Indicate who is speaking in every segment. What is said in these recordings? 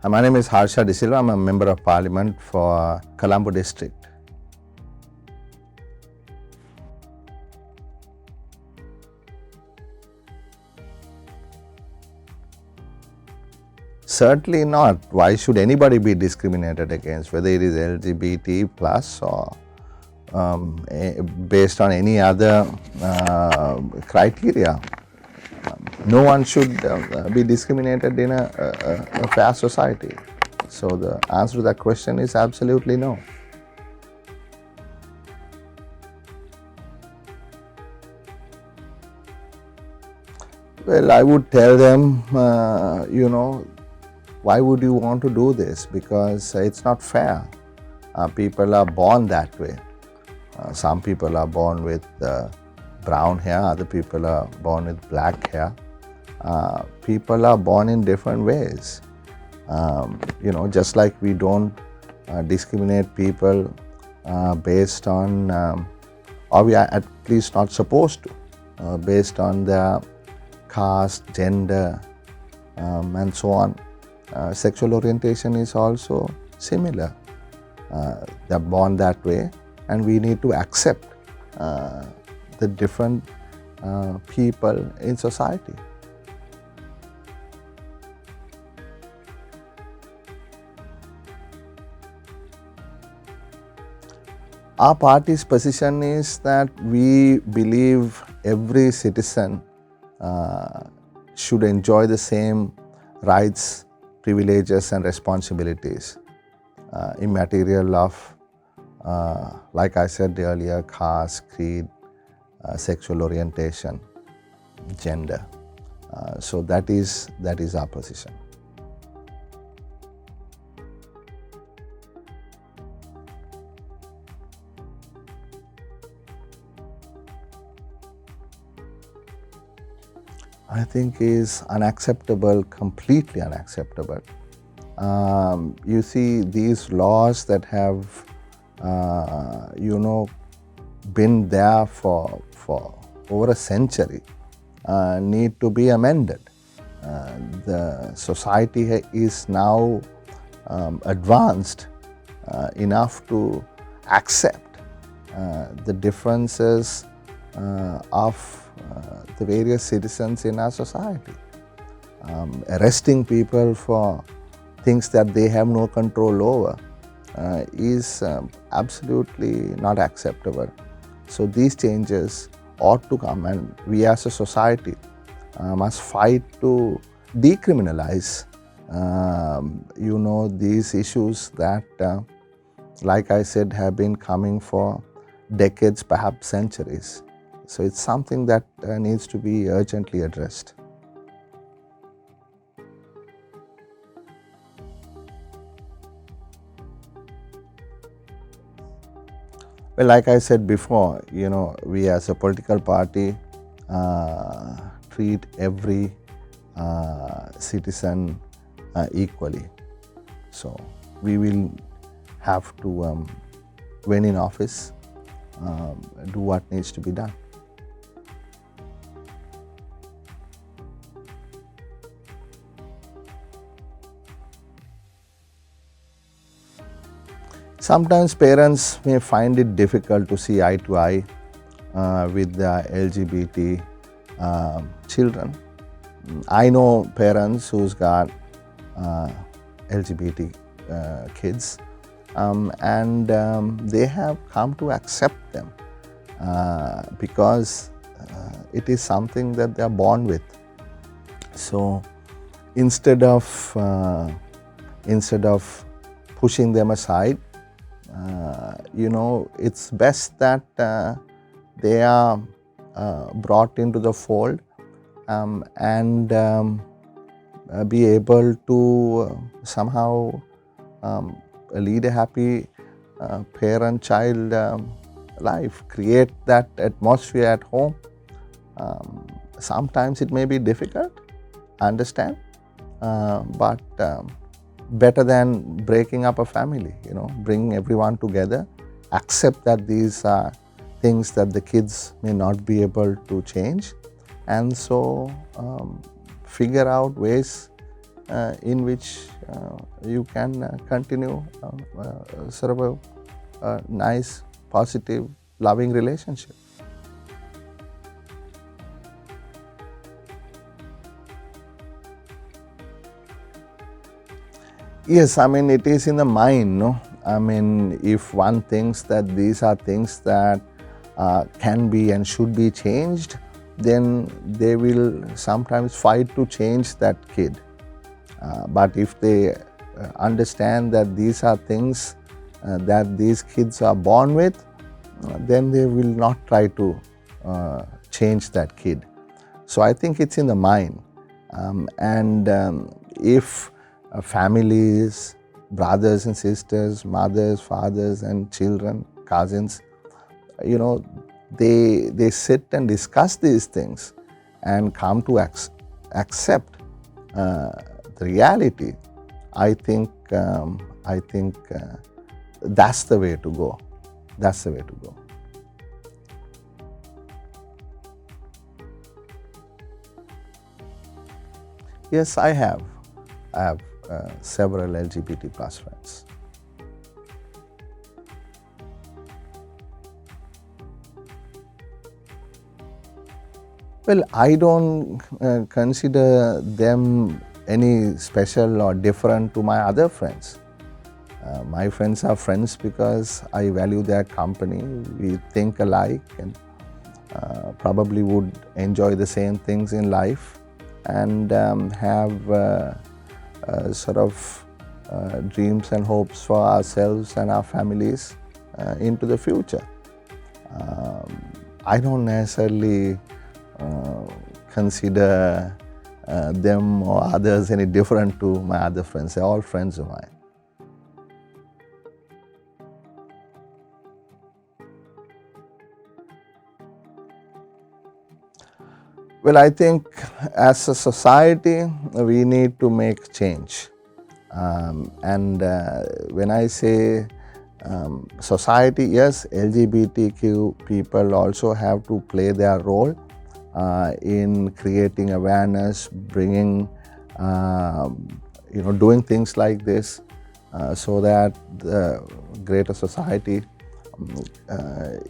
Speaker 1: My name is Harsha Silva. I'm a member of Parliament for Colombo District. Certainly not. Why should anybody be discriminated against, whether it is LGBT plus or based on any other criteria? No one should be discriminated in a fair society. So the answer to that question is absolutely no. Well, I would tell them, why would you want to do this? Because it's not fair. People are born that way. Some people are born with brown hair, other people are born with black hair. People are born in different ways. Just like we don't discriminate people based on, or we are at least not supposed to, based on their caste, gender, and so on. Sexual orientation is also similar. They're born that way, and we need to accept the different people in society. Our party's position is that we believe every citizen should enjoy the same rights, privileges and responsibilities immaterial of, like I said earlier, caste, creed, sexual orientation, gender. So that is our position. I think is unacceptable, completely unacceptable. You see, these laws that have, been there for over a century need to be amended. The society is now advanced enough to accept the differences of the various citizens in our society. Arresting people for things that they have no control over is absolutely not acceptable. So these changes ought to come, and we as a society must fight to decriminalize these issues that, like I said, have been coming for decades, perhaps centuries. So it's something that needs to be urgently addressed. Well, like I said before, we as a political party treat every citizen equally. So we will have to, when in office, do what needs to be done. Sometimes parents may find it difficult to see eye to eye with the LGBT children. I know parents who's got LGBT kids, and they have come to accept them because it is something that they are born with. So instead of pushing them aside, it's best that they are brought into the fold and be able to somehow lead a happy parent-child life, create that atmosphere at home. Sometimes it may be difficult, I understand, but better than breaking up a family, bring everyone together, accept that these are things that the kids may not be able to change, and so figure out ways in which you can continue sort of a nice, positive, loving relationship. Yes, I mean, it is in the mind, no? I mean, if one thinks that these are things that can be and should be changed, then they will sometimes fight to change that kid. But if they understand that these are things that these kids are born with, then they will not try to change that kid. So I think it's in the mind. If families, brothers and sisters, mothers, fathers and children, cousins, they sit and discuss these things and come to accept the reality, I think that's the way to go. That's the way to go. Yes, I have several LGBT plus friends. Well, I don't consider them any special or different to my other friends. My friends are friends because I value their company. We think alike and probably would enjoy the same things in life and have sort of dreams and hopes for ourselves and our families into the future. I don't necessarily consider them or others any different to my other friends. They're all friends of mine. Well, I think as a society, we need to make change. When I say society, yes, LGBTQ people also have to play their role in creating awareness, bringing, doing things like this so that the greater society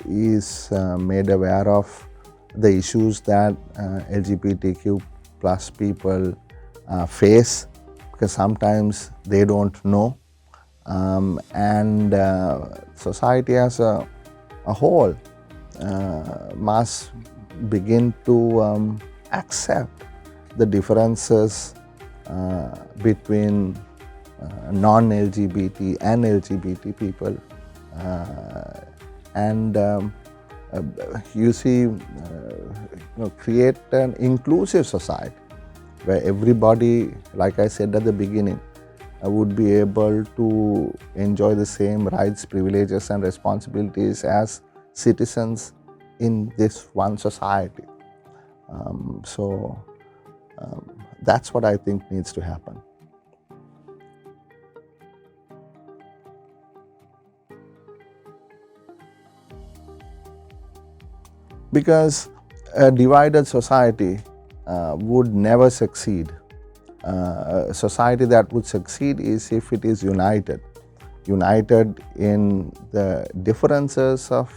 Speaker 1: is made aware of the issues that LGBTQ plus people face, because sometimes they don't know, and society as a whole must begin to accept the differences between non-LGBT and LGBT people, create an inclusive society where everybody, like I said at the beginning, would be able to enjoy the same rights, privileges and responsibilities as citizens in this one society. That's what I think needs to happen. Because a divided society would never succeed. A society that would succeed is if it is united in the differences of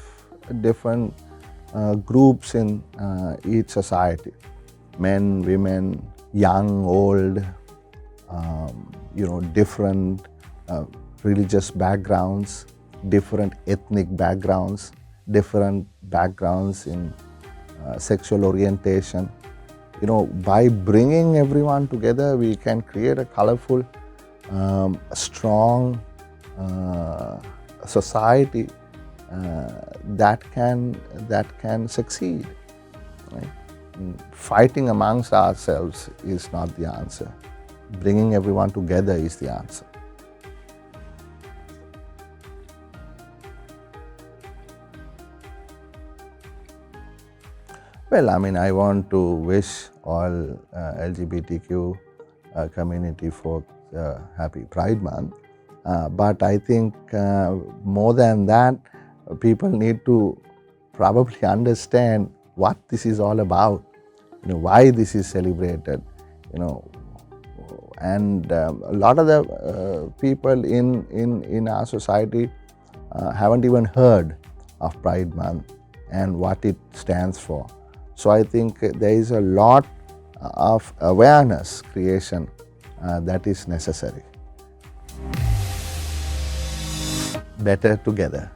Speaker 1: different groups in each society, men, women, young, old, different religious backgrounds, different ethnic backgrounds, different backgrounds in sexual orientation. By bringing everyone together, we can create a colorful, strong society that can succeed. Right? Fighting amongst ourselves is not the answer. Bringing everyone together is the answer. Well, I want to wish all LGBTQ community folk happy Pride Month. But I think more than that, people need to probably understand what this is all about, why this is celebrated, and a lot of the people in our society haven't even heard of Pride Month and what it stands for. So I think there is a lot of awareness creation that is necessary. Better together.